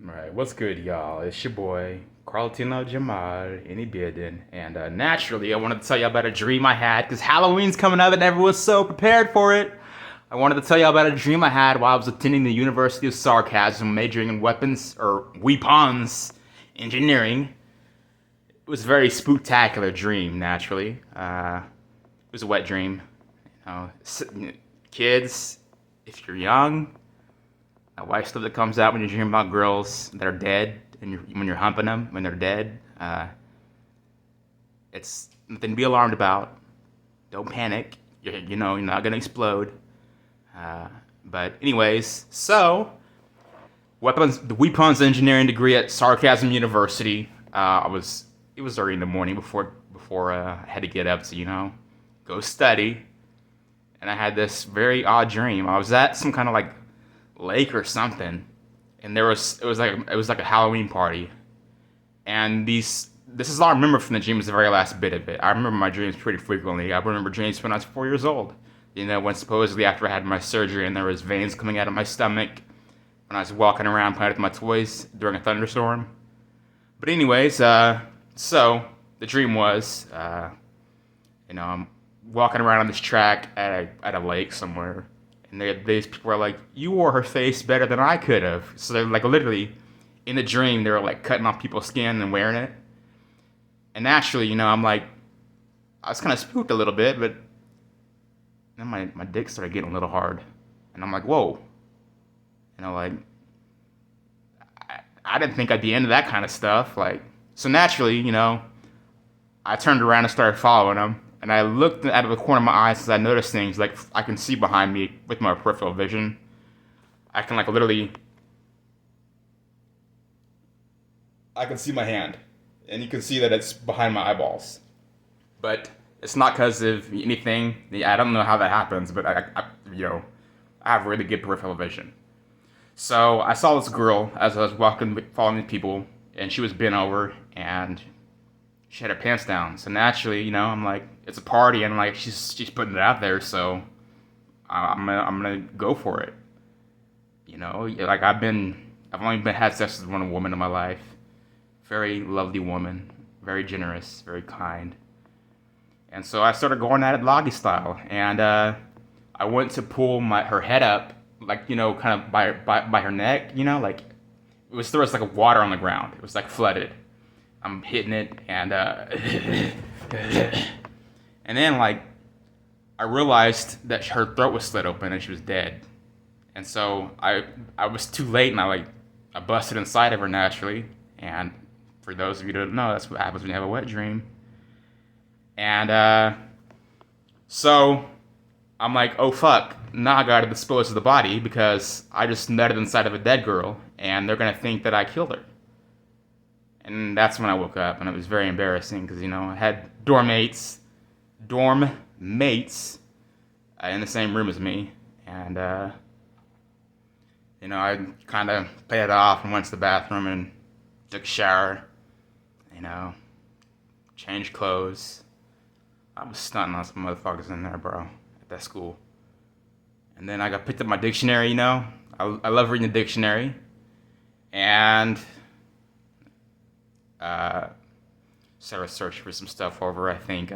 Right, what's good, y'all? It's your boy, Carltino Jamal, in the building. And naturally, I wanted to tell you about a dream I had because Halloween's coming up and everyone's so prepared for it. I wanted to tell you about a dream I had while I was attending the University of Sarcasm, majoring in weapons engineering. It was a very spooktacular dream, naturally. It was a wet dream. Kids, if you're young, a white stuff that comes out when you're dreaming about girls that are dead, and when you're humping them when they're dead. It's nothing to be alarmed about. Don't panic. You're not gonna explode. But anyways, so the weapons engineering degree at Sarcasm University. It was early in the morning before I had to get up to go study, and I had this very odd dream. I was at some kind of like lake or something, and it was like a Halloween party, and this is all I remember from the dream. Is the very last bit of it. I remember my dreams pretty frequently. I remember dreams when I was 4 years old. When supposedly after I had my surgery and there was veins coming out of my stomach when I was walking around playing with my toys during a thunderstorm. But anyways, so the dream was, I'm walking around on this track at a lake somewhere, and these people were like, "You wore her face better than I could have." So they're like literally in the dream, they were like cutting off people's skin and wearing it. And naturally, I'm like, I was kind of spooked a little bit, but then my dick started getting a little hard, and I'm like, whoa, like I didn't think I'd be into that kind of stuff. Like, so naturally, I turned around and started following them. And I looked out of the corner of my eyes as I noticed things like I can see behind me with my peripheral vision. I can I can see my hand, and you can see that it's behind my eyeballs. But it's not because of anything. I don't know how that happens, but I have really good peripheral vision. So I saw this girl as I was walking, following these people, and she was bent over, and she had her pants down. So naturally, I'm like, it's a party, and like she's putting it out there, so I'm gonna go for it. Like I've only had sex with one woman in my life. Very lovely woman, very generous, very kind. And so I started going at it loggy style, and I went to pull her head up, like kind of by her neck, like there was like water on the ground. It was like flooded. I'm hitting it, and and then like I realized that her throat was slit open and she was dead. And so I was too late, and I busted inside of her naturally. And for those of you who don't know, that's what happens when you have a wet dream. And so I'm like, oh fuck, now I gotta dispose of the body because I just nutted inside of a dead girl, and they're gonna think that I killed her. And that's when I woke up, and it was very embarrassing because I had dorm mates in the same room as me, and I kind of played it off and went to the bathroom and took a shower, changed clothes. I was stunting on some motherfuckers in there, bro, at that school. And then I picked up my dictionary. I love reading the dictionary, and started searching for some stuff over. I think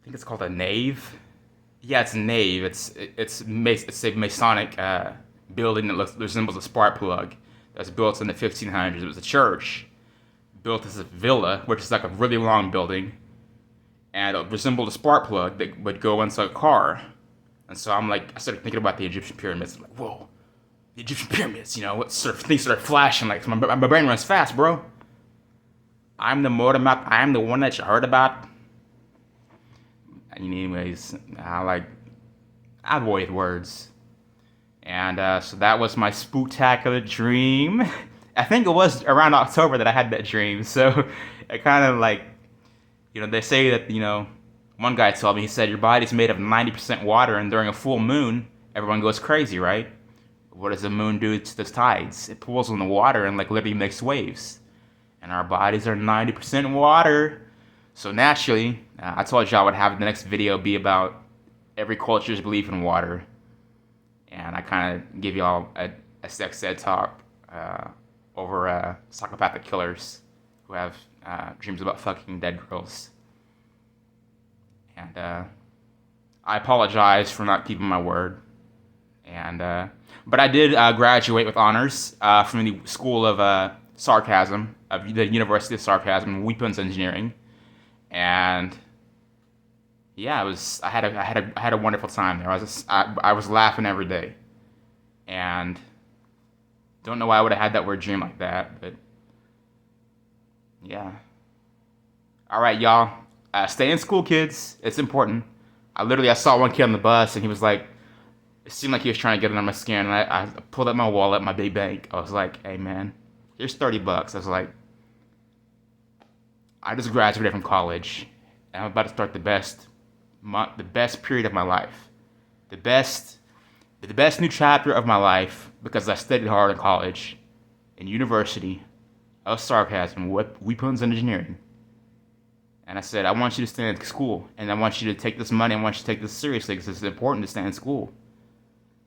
it's called a nave. Yeah, it's a nave. It's a Masonic building that resembles a spark plug. That's built in the 1500s. It was a church built as a villa, which is like a really long building, and it resembled a spark plug that would go into a car. And so I started thinking about the Egyptian pyramids. I'm like, whoa, the Egyptian pyramids. What sort of things started flashing? Like my brain runs fast, bro. I'm the one that you heard about. Anyways, I avoid words. And so that was my spooktacular dream. I think it was around October that I had that dream. So it kind of like, they say that, one guy told me, he said, your body's made of 90% water, and during a full moon, everyone goes crazy, right? What does the moon do to the tides? It pulls on the water and like literally makes waves. And our bodies are 90% water. So naturally, I told y'all I would have the next video be about every culture's belief in water. And I kind of give y'all a sex ed talk over psychopathic killers who have dreams about fucking dead girls. And I apologize for not keeping my word. And but I did graduate with honors from the School of Sarcasm of the University of Sarcasm and Weapons Engineering. And yeah, I had a wonderful time there. I was laughing every day, and don't know why I would have had that weird dream like that, but yeah. All right, y'all, stay in school, kids. It's important. I saw one kid on the bus, and he was like, it seemed like he was trying to get under my skin, and I pulled out my wallet, my big bank. I was like, hey man, here's $30. I was like, I just graduated from college, and I'm about to start the best period of my life, the best new chapter of my life, because I studied hard in college, in University of Sarcasm, Weapons Engineering. And I said, I want you to stay in school, and I want you to take this money, I want you to take this seriously, because it's important to stay in school.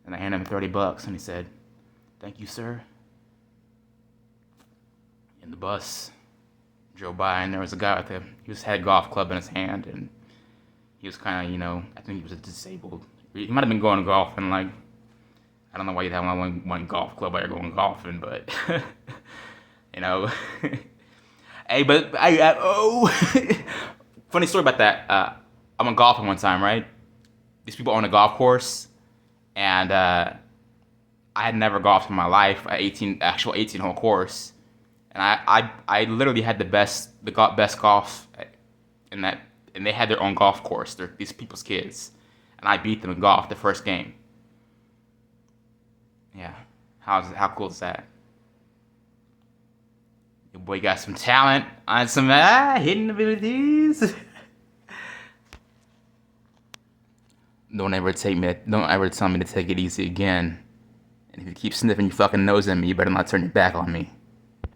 And I handed him $30, and he said, thank you, sir. In the bus, drove by, and there was a guy he had a golf club in his hand, and he was kind of, I think he was disabled. He might have been going golfing, like, I don't know why you'd have one golf club while you're going golfing, but, Hey, but funny story about that. I went golfing one time, right? These people own a golf course, and I had never golfed in my life, actual 18-hole course, and I literally had the best golf in that, and they had their own golf course. They're these people's kids, and I beat them in golf the first game. Yeah, how cool is that? Your boy got some talent on some hidden abilities. Don't ever tell me to take it easy again. And if you keep sniffing your fucking nose at me, you better not turn your back on me.